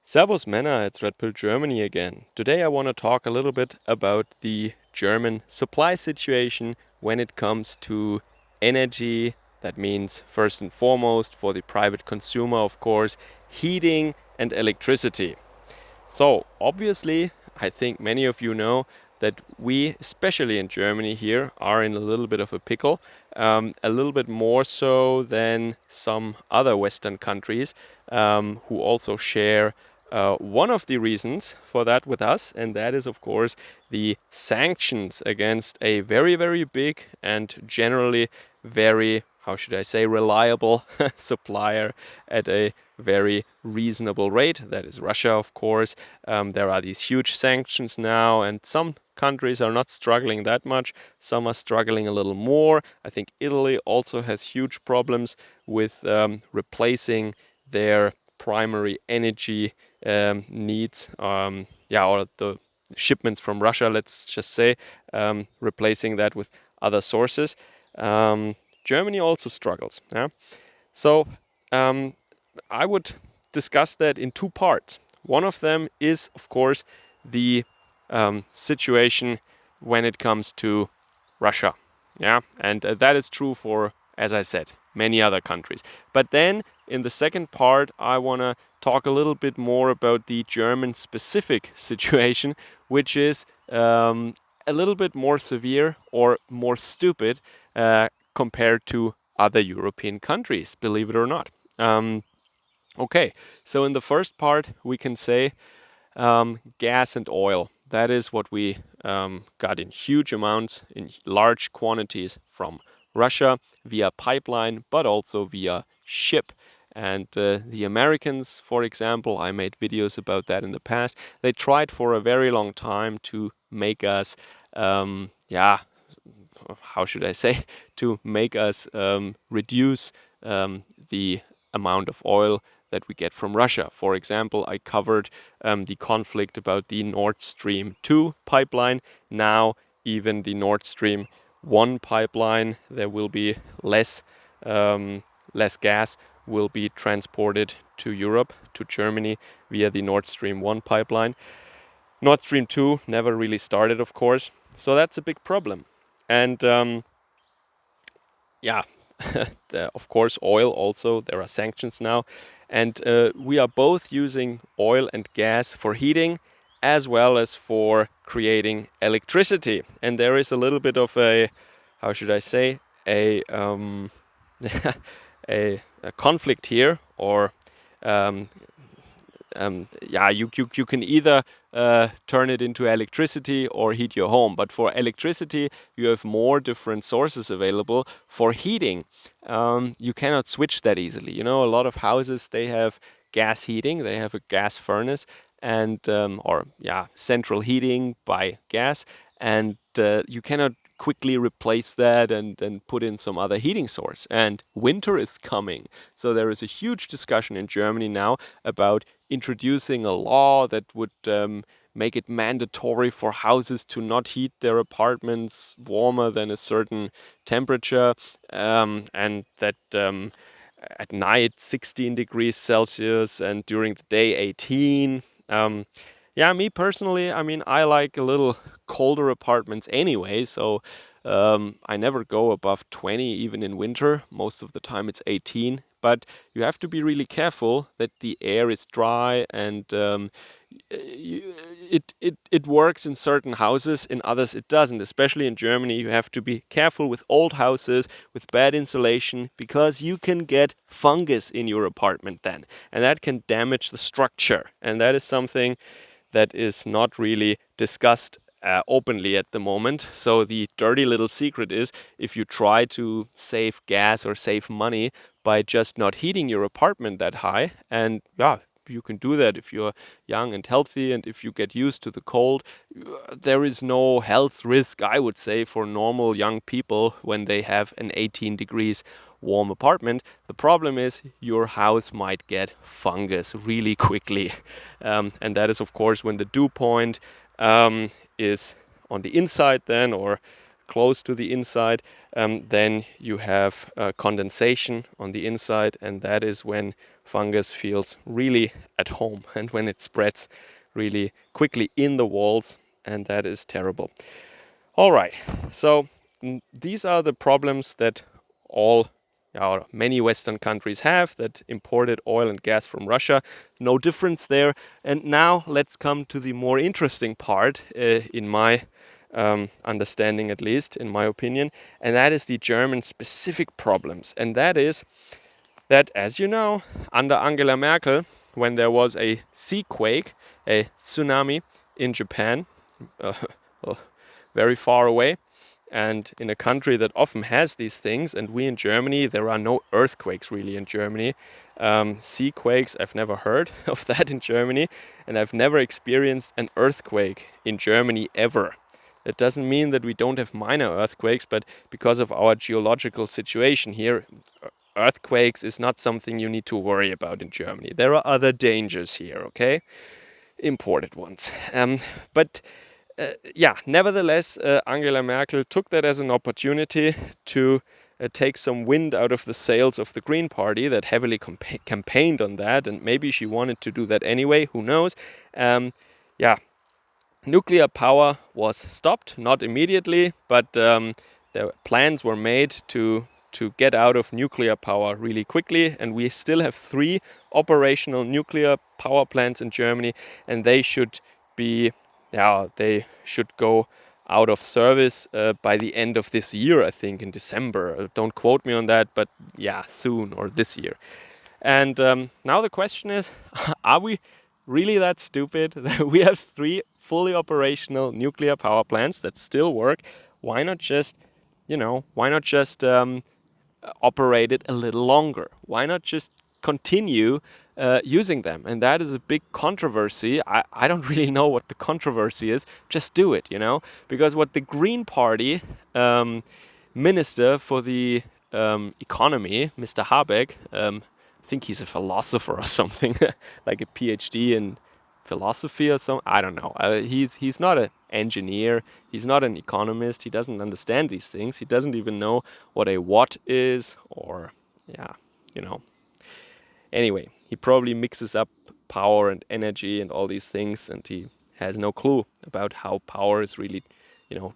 Servus Männer, it's Red Pill Germany again. Today I want to talk a little bit about the German supply situation when it comes to energy. That means first and foremost for the private consumer, of course, heating and electricity. So obviously, I think many of you know that we, especially in Germany here, are in a little bit of a pickle, a little bit more so than some other Western countries who also share one of the reasons for that with us, and that is, of course, the sanctions against a very, very big and generally very, how should I say, reliable supplier at a very reasonable rate. That is Russia, of course. There are these huge sanctions now, and some countries are not struggling that much. Some are struggling a little more. I think Italy also has huge problems with replacing their primary energy needs, or the shipments from Russia, let's just say, replacing that with other sources. Germany also struggles. Yeah? So I would discuss that in two parts. One of them is, of course, the situation when it comes to Russia. Yeah, and that is true for, as I said, many other countries. But then in the second part, I want to talk a little bit more about the German specific situation, which is a little bit more severe or more stupid compared to other European countries, believe it or not. Okay, so in the first part, we can say gas and oil. That is what we got in huge amounts, in large quantities from Russia via pipeline, but also via ship. And the Americans, for example, I made videos about that in the past. They tried for a very long time to make us, how should I say, to make us reduce the amount of oil that we get from Russia. For example, I covered the conflict about the Nord Stream 2 pipeline. Now, even the Nord Stream 1 pipeline, there will be less gas will be transported to Europe, to Germany, via the Nord Stream 1 pipeline. Nord Stream 2 never really started, of course. So that's a big problem. And of course, oil also, there are sanctions now. And we are both using oil and gas for heating as well as for creating electricity. And there is a little bit of a, how should I say, a conflict here, or you can either turn it into electricity or heat your home. But for electricity, you have more different sources available. For heating, you cannot switch that easily. You know, a lot of houses, they have gas heating, they have a gas furnace, and central heating by gas, and you cannot quickly replace that and put in some other heating source. And winter is coming. So there is a huge discussion in Germany now about introducing a law that would make it mandatory for houses to not heat their apartments warmer than a certain temperature, and that at night 16 degrees Celsius and during the day 18. Me personally, I mean, I like a little colder apartments anyway, so I never go above 20 even in winter. Most of the time it's 18, but you have to be really careful that the air is dry, and it works in certain houses, in others it doesn't. Especially in Germany, you have to be careful with old houses with bad insulation, because you can get fungus in your apartment then, and that can damage the structure. And that is something that is not really discussed openly at the moment. So the dirty little secret is, if you try to save gas or save money by just not heating your apartment that high, and you can do that if you're young and healthy and if you get used to the cold. There is no health risk, I would say, for normal young people when they have an 18 degrees warm apartment. The problem is your house might get fungus really quickly. And that is, of course, when the dew point is on the inside then, or close to the inside, then you have condensation on the inside, and that is when fungus feels really at home, and when it spreads really quickly in the walls, and that is terrible. All right, so these are the problems that all many Western countries have, that imported oil and gas from Russia. No difference there. And now let's come to the more interesting part, in my understanding, at least in my opinion, and that is the German specific problems. And that is that, as you know, under Angela Merkel, when there was a sea quake, a tsunami in Japan, uh, very far away, and in a country that often has these things, and we in Germany, there are no earthquakes really in Germany. Sea quakes, I've never heard of that in Germany, and I've never experienced an earthquake in Germany ever. That doesn't mean that we don't have minor earthquakes, but because of our geological situation here, earthquakes is not something you need to worry about in Germany. There are other dangers here, okay? Imported ones. But nevertheless, Angela Merkel took that as an opportunity to take some wind out of the sails of the Green Party that heavily campaigned on that, and maybe she wanted to do that anyway, who knows. Nuclear power was stopped, not immediately, but the plans were made to get out of nuclear power really quickly, and we still have 3 operational nuclear power plants in Germany, and they should go out of service by the end of this year, I think, in December. Don't quote me on that, but soon, or this year. And now the question is, are we really that stupid that we have 3 fully operational nuclear power plants that still work? Why not just operate it a little longer? Why not just continue using them? And that is a big controversy. I don't really know what the controversy is. Just do it, because what the Green Party Minister for the Economy, Mr. Habeck, I think he's a philosopher or something, like a PhD in philosophy or something. I don't know. He's not an engineer. He's not an economist. He doesn't understand these things. He doesn't even know what a watt is, or Anyway, he probably mixes up power and energy and all these things, and he has no clue about how power is really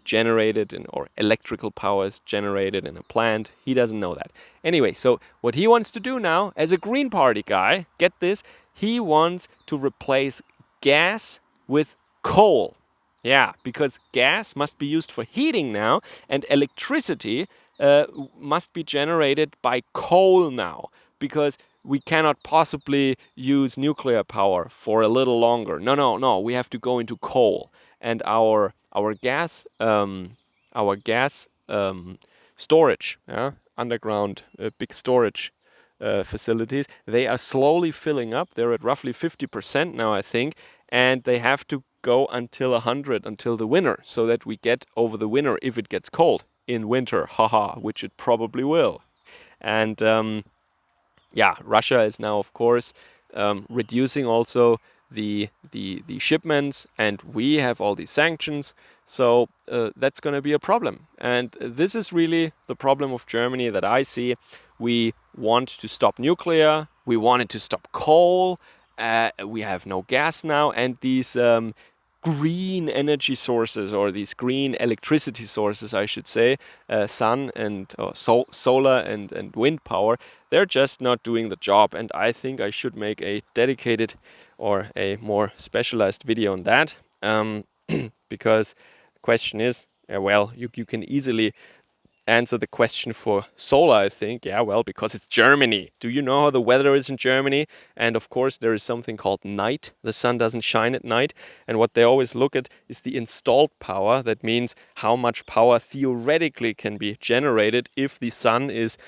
generated, or electrical power is generated in a plant. He doesn't know that. Anyway, so what he wants to do now, as a Green Party guy, get this, he wants to replace gas with coal. Yeah, because gas must be used for heating now, and electricity must be generated by coal now, because we cannot possibly use nuclear power for a little longer. No, we have to go into coal. And our gas storage, underground big storage facilities, they are slowly filling up. They're at roughly 50% now, I think, and they have to go until 100 until the winter, so that we get over the winter if it gets cold in winter, which it probably will. And Russia is now, of course, reducing also the shipments, and we have all these sanctions. So that's going to be a problem. And this is really the problem of Germany that I see. We want to stop nuclear. We wanted to stop coal. We have no gas now, and these green energy sources, or these green electricity sources, I should say, sun and solar and wind power, they're just not doing the job. And I think I should make a dedicated or a more specialized video on that, because the question is, you can easily answer the question for solar, I think. Because it's Germany. Do you know how the weather is in Germany? And of course, there is something called night. The sun doesn't shine at night. And what they always look at is the installed power. That means how much power theoretically can be generated if the sun is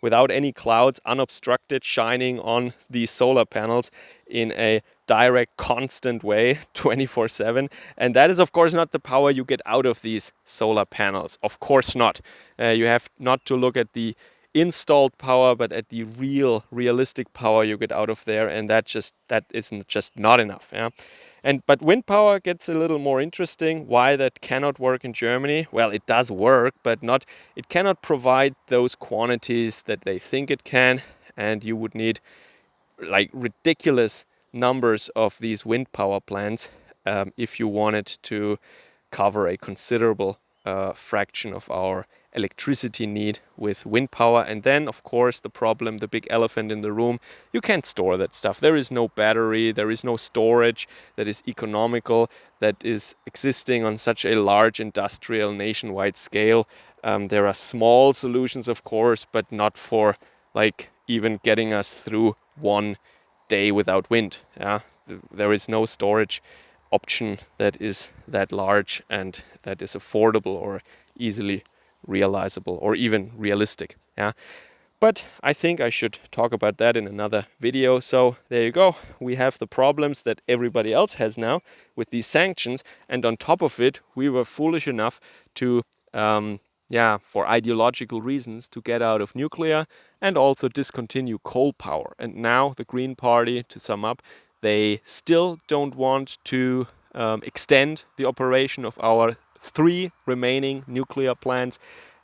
without any clouds, unobstructed, shining on these solar panels in a direct, constant way, 24/7. And that is, of course, not the power you get out of these solar panels. Of course not. You have not to look at the installed power, but at the realistic power you get out of there, and that isn't just not enough. But wind power gets a little more interesting. Why that cannot work in Germany? Well, it does work, but it cannot provide those quantities that they think it can. and you would need like ridiculous numbers of these wind power plants if you wanted to cover a considerable fraction of our electricity need with wind power. And then, of course, the problem, the big elephant in the room, you can't store that stuff. There is no battery, there is no storage that is economical, that is existing on such a large industrial nationwide scale. There are small solutions, of course, but not for like even getting us through one day without wind. Yeah, there is no storage option that is that large and that is affordable or easily realizable or even realistic. Yeah, but I think I should talk about that in another video. So there you go. We have the problems that everybody else has now with these sanctions, and on top of it, we were foolish enough to for ideological reasons, to get out of nuclear and also discontinue coal power. And now the Green Party, to sum up, they still don't want to extend the operation of our 3 remaining nuclear plants,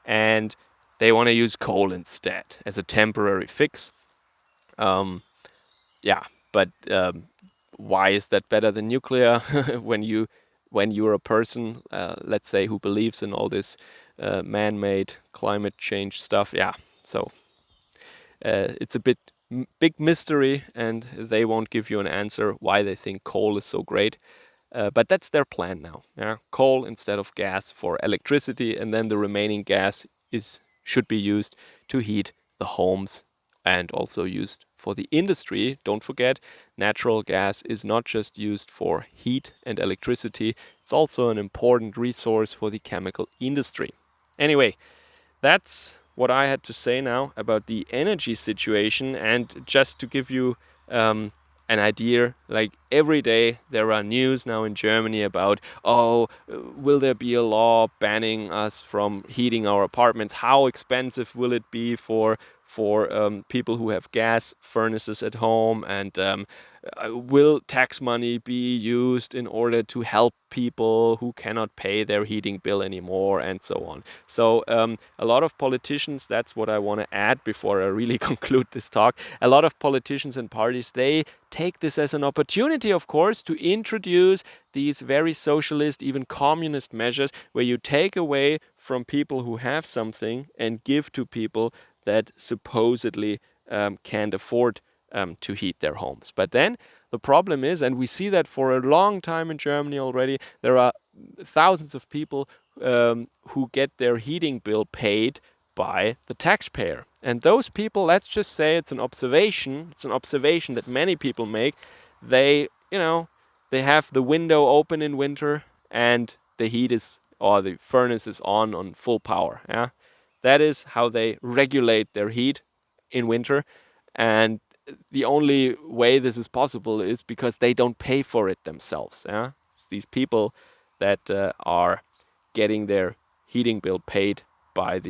and they want to use coal instead as a temporary fix. Yeah, but why is that better than nuclear when you're a person, let's say, who believes in all this man-made climate change stuff? Yeah, so it's a big mystery, and they won't give you an answer why they think coal is so great. But that's their plan now. Yeah, coal instead of gas for electricity, and then the remaining gas should be used to heat the homes and also used for the industry. Don't forget, natural gas is not just used for heat and electricity, it's also an important resource for the chemical industry. Anyway, that's what I had to say now about the energy situation. And just to give you an idea, like every day there are news now in Germany about, will there be a law banning us from heating our apartments? How expensive will it be for people who have gas furnaces at home? And will tax money be used in order to help people who cannot pay their heating bill anymore, and so on? So a lot of politicians, that's what I want to add before I really conclude this talk. A lot of politicians and parties, they take this as an opportunity, of course, to introduce these very socialist, even communist measures where you take away from people who have something and give to people that supposedly can't afford to heat their homes. But then the problem is, and we see that for a long time in Germany already, there are thousands of people who get their heating bill paid by the taxpayer. And those people, let's just say it's an observation that many people make. They, they have the window open in winter and the heat is, or the furnace is on full power. Yeah, that is how they regulate their heat in winter. And the only way this is possible is because they don't pay for it themselves. Yeah, it's these people that are getting their heating bill paid by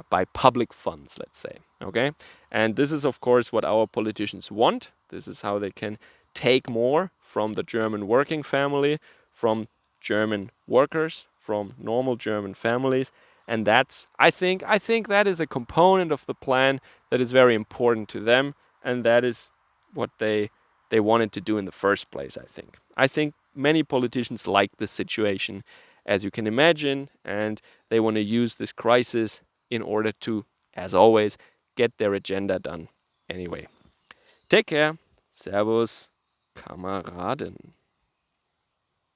by public funds, let's say. Okay, and this is of course what our politicians want. This is how they can take more from the German working family, from German workers, from normal German families. And that's, I think that is a component of the plan that is very important to them, and that is what they wanted to do in the first place. I think many politicians like this situation, as you can imagine, and they want to use this crisis in order to, as always, get their agenda done. Anyway, take care. Servus, Kameraden.